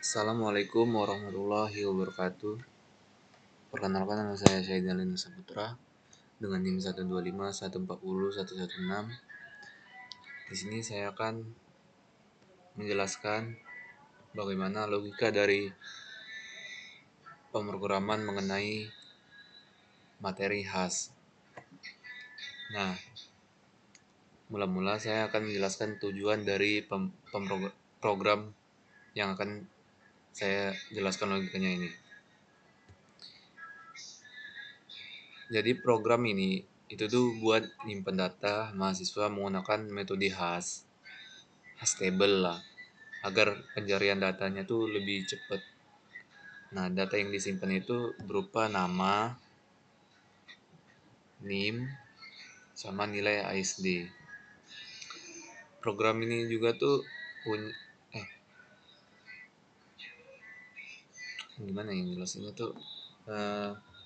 Assalamualaikum warahmatullahi wabarakatuh. Perkenalkan, nama saya Syahid Alin Saputra dengan NIM 125 140 116. Di sini saya akan menjelaskan bagaimana logika dari pemrograman mengenai materi khas. Nah, mula-mula saya akan menjelaskan tujuan dari program yang akan saya jelaskan logikanya ini. Jadi program ini itu tuh buat nyimpen data mahasiswa menggunakan metode khas table lah, agar pencarian datanya tuh lebih cepat. Nah, data yang disimpan itu berupa nama, NIM, sama nilai ASD. Program ini juga tuh punya gimana yang jelasinnya tuh.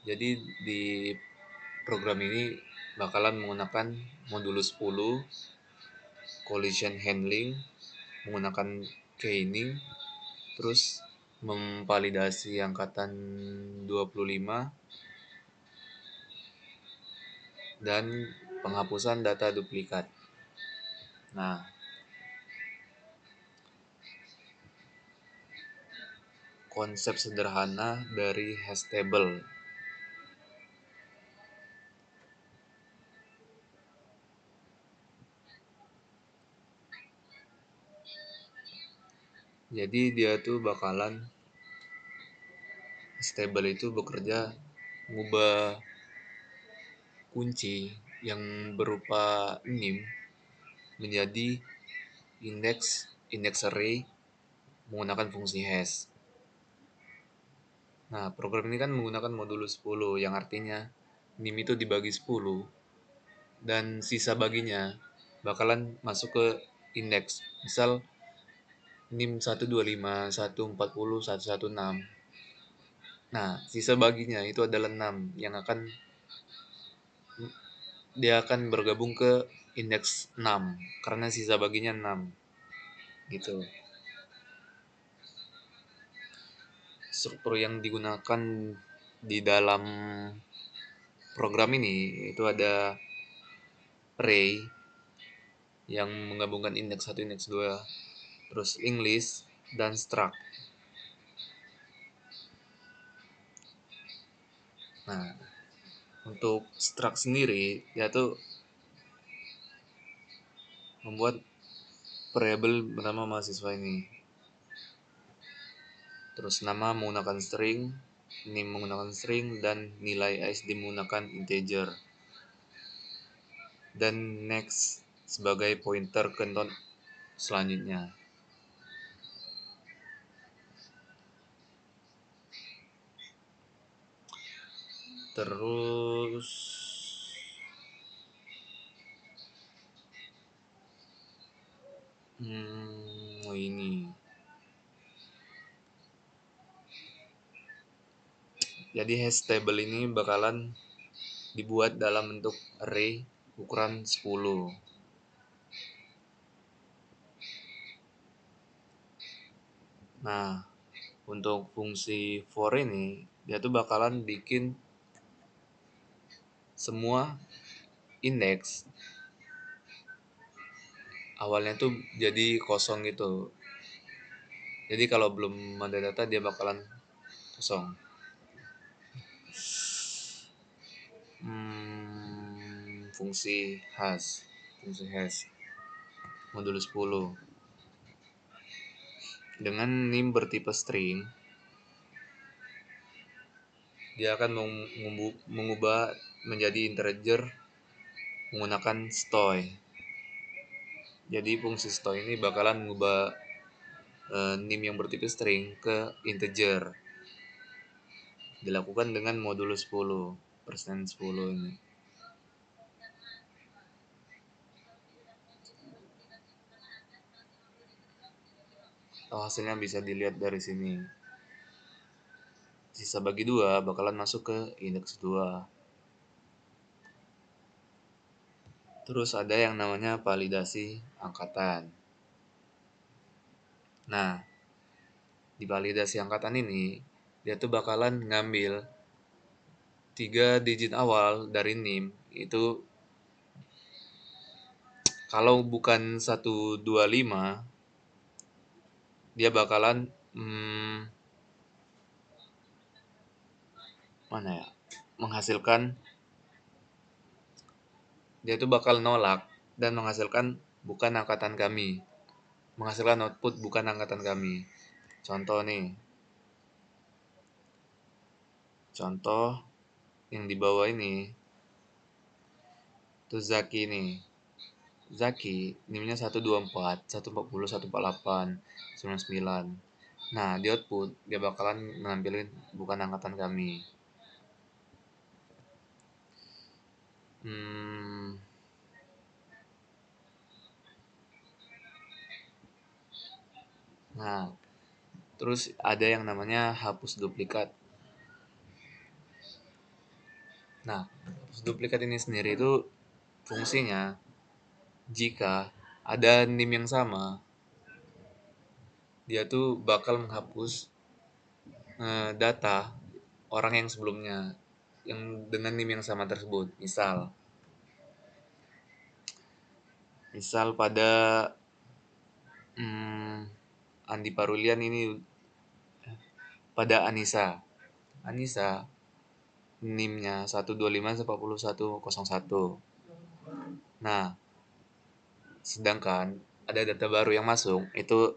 Jadi di program ini bakalan menggunakan modulus 10, collision handling, menggunakan keying, terus memvalidasi angkatan 25, dan penghapusan data duplikat. Nah, konsep sederhana dari hash table. Jadi dia tuh bakalan hash table itu bekerja mengubah kunci yang berupa NIM menjadi index array menggunakan fungsi hash. Nah, program ini kan menggunakan modulus 10 yang artinya NIM itu dibagi 10 dan sisa baginya bakalan masuk ke indeks. Misal NIM 125, 140, 116. Nah, sisa baginya itu adalah 6 yang dia akan bergabung ke indeks 6 karena sisa baginya 6. Gitu. Struktur yang digunakan di dalam program ini itu ada array yang menggabungkan indeks 1, indeks 2, terus linked list, dan struct. Nah, untuk struct sendiri dia tuh membuat variabel bernama mahasiswa ini. Terus nama menggunakan string, NIM menggunakan string, dan nilai ASD menggunakan integer. Dan next sebagai pointer ke node selanjutnya. Terus ini. Jadi hash table ini bakalan dibuat dalam bentuk array ukuran 10. Nah, untuk fungsi for ini dia tuh bakalan bikin semua indeks awalnya tuh jadi kosong gitu. Jadi kalau belum ada data dia bakalan kosong. Fungsi hash modulus 10 dengan NIM bertipe string, dia akan mengubah menjadi integer menggunakan stoy. Jadi fungsi stoy ini bakalan mengubah NIM yang bertipe string ke integer. Dilakukan dengan modulus 10 ini. Hasilnya bisa dilihat dari sini. Sisa bagi 2 bakalan masuk ke indeks 2. Terus ada yang namanya validasi angkatan. Nah, Di validasi angkatan ini, dia tuh bakalan ngambil 3 digit awal dari NIM. Itu kalau bukan 125, dia bakalan mana ya? Menghasilkan, dia tuh bakal nolak dan menghasilkan bukan angkatan kami. Menghasilkan output bukan angkatan kami. Contoh nih. Contoh yang di bawah ini tuh Zaki nih. Zaki NIM-nya 124, 140, 148, 99. Nah, di output dia bakalan nampilin bukan angkatan kami. Hmm, nah, terus ada yang namanya hapus duplikat. Nah, hapus duplikat ini sendiri itu fungsinya jika ada NIM yang sama, dia tuh bakal menghapus data orang yang sebelumnya yang dengan NIM yang sama tersebut. Misal pada hmm, Andi Parulian ini, pada Anissa. Anissa NIM-nya 125/4101. Nah, sedangkan ada data baru yang masuk, itu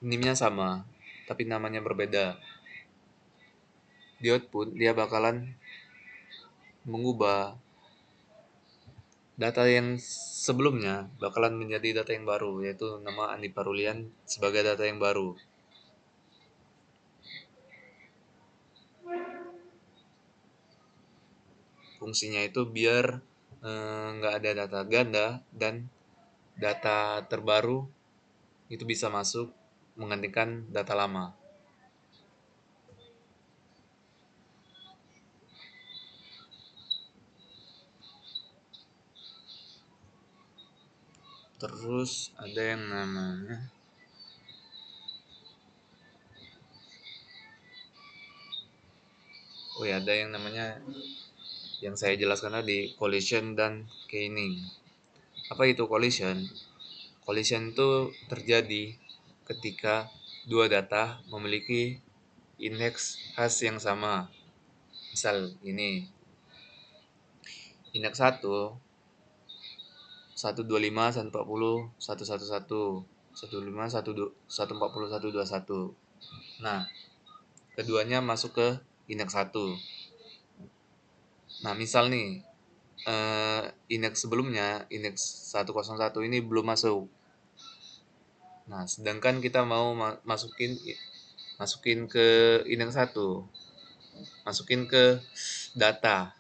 NIM-nya sama, tapi namanya berbeda. Di output, dia bakalan mengubah data yang sebelumnya bakalan menjadi data yang baru, yaitu nama Andi Parulian sebagai data yang baru. Fungsinya itu biar nggak ada data ganda dan data terbaru itu bisa masuk menggantikan data lama. Terus ada yang namanya, oh ya, ada yang namanya yang saya jelaskan tadi, collision dan keining. Apa itu collision? Collision itu terjadi ketika dua data memiliki indeks hash yang sama. Misal ini, indeks 1, 125, 140, 111, 125, 140, 121. Nah, keduanya masuk ke indeks 1. Nah, misal nih, indeks sebelumnya, indeks 101 ini belum masuk. Nah, sedangkan kita mau masukin ke indeks 1, masukin ke data.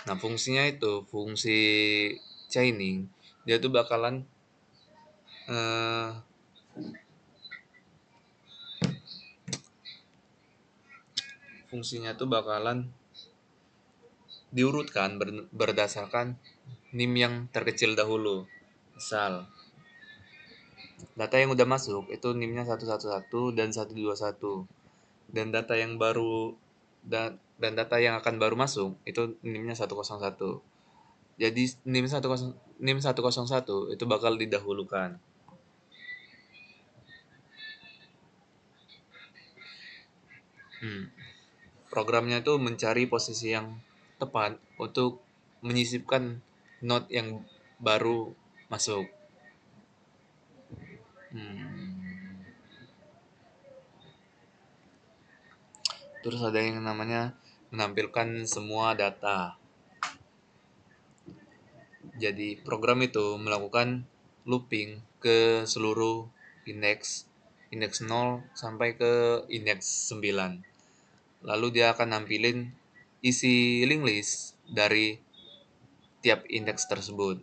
Nah, fungsinya itu, fungsi chaining, dia tuh bakalan eh, fungsinya tuh bakalan diurutkan berdasarkan NIM yang terkecil dahulu. Misal, data yang udah masuk itu NIM-nya 111 dan 121. Dan data yang baru dan data yang akan baru masuk itu NIM-nya 101. Jadi NIM 101 itu bakal didahulukan. Hmm. Programnya itu mencari posisi yang tepat untuk menyisipkan node yang baru masuk. Hmm. Terus ada yang namanya menampilkan semua data. Jadi program itu melakukan looping ke seluruh indeks, indeks 0 sampai ke indeks 9. Lalu dia akan nampilin isi link list dari tiap indeks tersebut.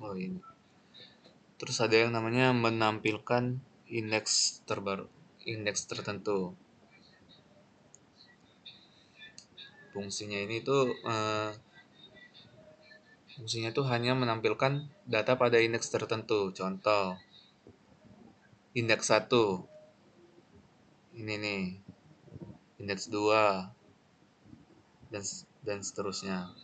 Oh, ini. Terus ada yang namanya menampilkan indeks terbaru, indeks tertentu. Fungsinya ini tuh fungsinya tuh hanya menampilkan data pada indeks tertentu. Contoh, indeks satu ini nih, indeks 2 dan seterusnya.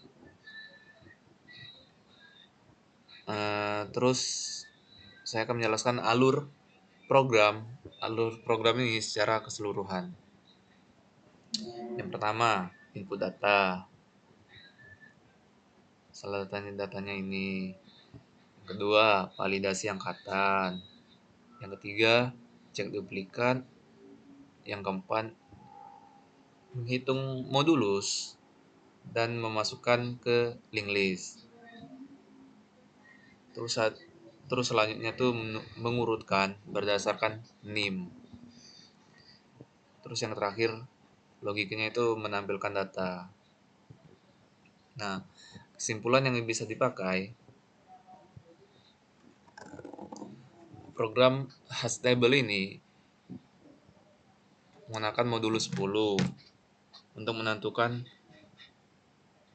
Terus saya akan menjelaskan alur program ini secara keseluruhan. Yang pertama, input data. Salah datanya ini. Yang kedua, validasi angkatan. Yang ketiga, cek duplikat. Yang keempat, menghitung modulus dan memasukkan ke link list. Terus selanjutnya tuh mengurutkan berdasarkan NIM. Terus yang terakhir, logikanya itu menampilkan data. Nah, kesimpulan yang bisa dipakai, program hastable ini menggunakan modulus 10 untuk menentukan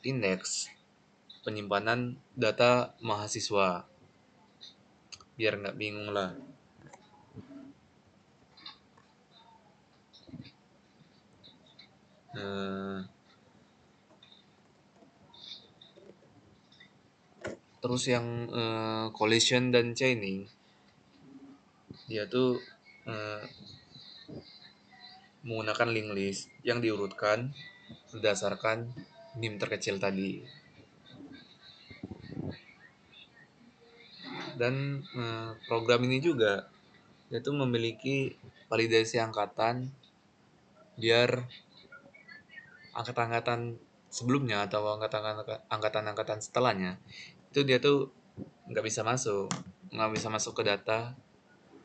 indeks penyimpanan data mahasiswa. Biar nggak bingung lah. Terus yang collision dan chaining, dia tuh menggunakan link list yang diurutkan berdasarkan NIM terkecil tadi. Dan program ini juga dia tuh memiliki validasi angkatan biar angkatan-angkatan sebelumnya atau angkatan-angkatan setelahnya itu dia tuh nggak bisa masuk ke data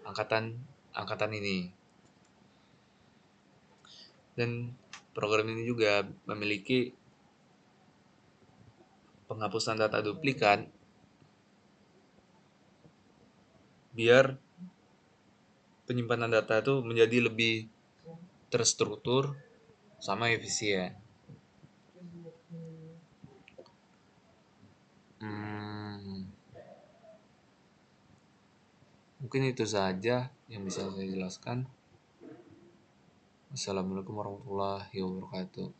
angkatan ini. Dan program ini juga memiliki penghapusan data duplikat biar penyimpanan data itu menjadi lebih terstruktur sama efisien. Mungkin itu saja yang bisa saya jelaskan. Assalamualaikum warahmatullahi wabarakatuh.